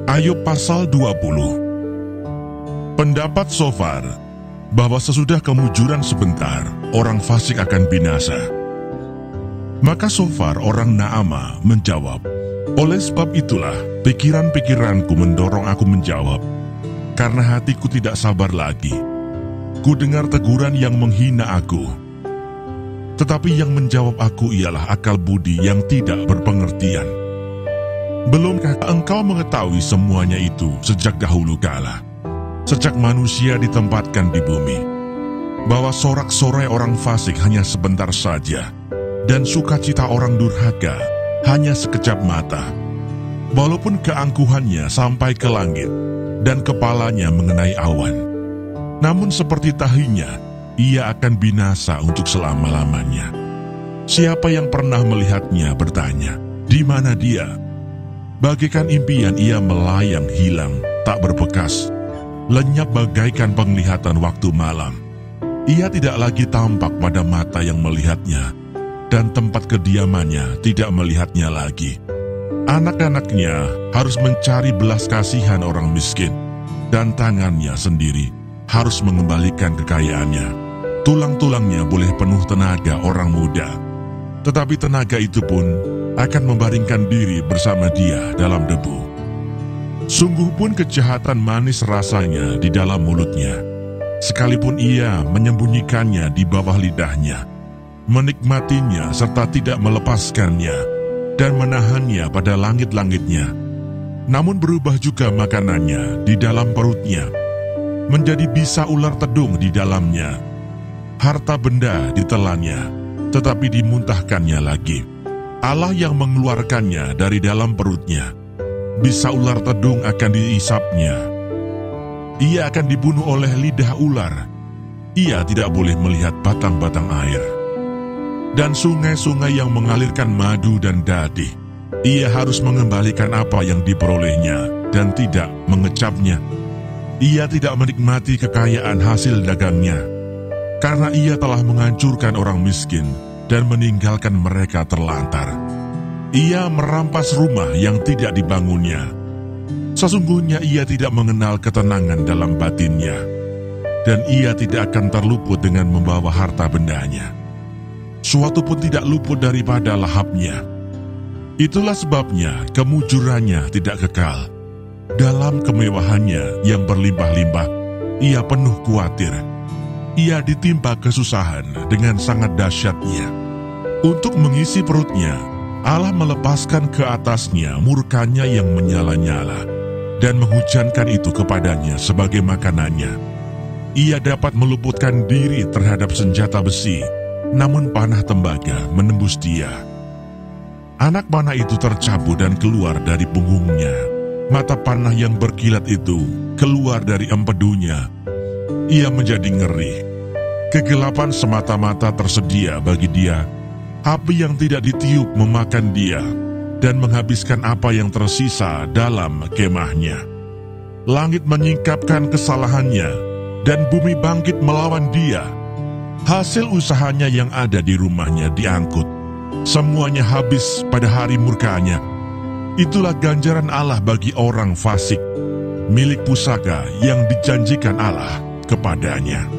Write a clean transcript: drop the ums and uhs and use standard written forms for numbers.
Ayub pasal 20. Pendapat Sofar bahwa sesudah kemujuran sebentar, orang fasik akan binasa. Maka Sofar orang Naamah menjawab, oleh sebab itulah pikiran-pikiranku mendorong aku menjawab, karena hatiku tidak sabar lagi. Ku dengar teguran yang menghina aku, tetapi yang menjawab aku ialah akal budi yang tidak berpengertian. Belumkah engkau mengetahui semuanya itu sejak dahulu kala, sejak manusia ditempatkan di bumi, bahwa sorak-sorai orang fasik hanya sebentar saja, dan sukacita orang durhaka hanya sekejap mata. Walaupun keangkuhannya sampai ke langit, dan kepalanya mengenai awan, namun seperti tahinya, ia akan binasa untuk selama-lamanya. Siapa yang pernah melihatnya bertanya, di mana dia? Bagaikan impian ia melayang hilang, tak berbekas, lenyap bagaikan penglihatan waktu malam. Ia tidak lagi tampak pada mata yang melihatnya, dan tempat kediamannya tidak melihatnya lagi. Anak-anaknya harus mencari belas kasihan orang miskin, dan tangannya sendiri harus mengembalikan kekayaannya. Tulang-tulangnya boleh penuh tenaga orang muda, tetapi tenaga itu pun akan membaringkan diri bersama dia dalam debu. Sungguh pun kejahatan manis rasanya di dalam mulutnya, sekalipun ia menyembunyikannya di bawah lidahnya, menikmatinya serta tidak melepaskannya, dan menahannya pada langit-langitnya. Namun berubah juga makanannya di dalam perutnya, menjadi bisa ular tedung di dalamnya. Harta benda ditelannya, tetapi dimuntahkannya lagi. Allah yang mengeluarkannya dari dalam perutnya, bisa ular tedung akan diisapnya. Ia akan dibunuh oleh lidah ular. Ia tidak boleh melihat batang-batang air dan sungai-sungai yang mengalirkan madu dan dadih. Ia harus mengembalikan apa yang diperolehnya dan tidak mengecapnya. Ia tidak menikmati kekayaan hasil dagangnya, karena ia telah menghancurkan orang miskin dan meninggalkan mereka terlantar. Ia merampas rumah yang tidak dibangunnya. Sesungguhnya ia tidak mengenal ketenangan dalam batinnya, dan ia tidak akan terluput dengan membawa harta bendanya. Suatu pun tidak luput daripada lahapnya. Itulah sebabnya kemujurannya tidak kekal. Dalam kemewahannya yang berlimpah-limpah, ia penuh khawatir. Ia ditimpa kesusahan dengan sangat dahsyatnya. Untuk mengisi perutnya, Allah melepaskan ke atasnya murkanya yang menyala-nyala, dan menghujankan itu kepadanya sebagai makanannya. Ia dapat meluputkan diri terhadap senjata besi, namun panah tembaga menembus dia. Anak panah itu tercabut dan keluar dari punggungnya. Mata panah yang berkilat itu keluar dari empedunya. Ia menjadi ngeri. Kegelapan semata-mata tersedia bagi dia. Api yang tidak ditiup memakan dia dan menghabiskan apa yang tersisa dalam kemahnya. Langit menyingkapkan kesalahannya dan bumi bangkit melawan dia. Hasil usahanya yang ada di rumahnya diangkut. Semuanya habis pada hari murkanya. Itulah ganjaran Allah bagi orang fasik, milik pusaka yang dijanjikan Allah kepadanya.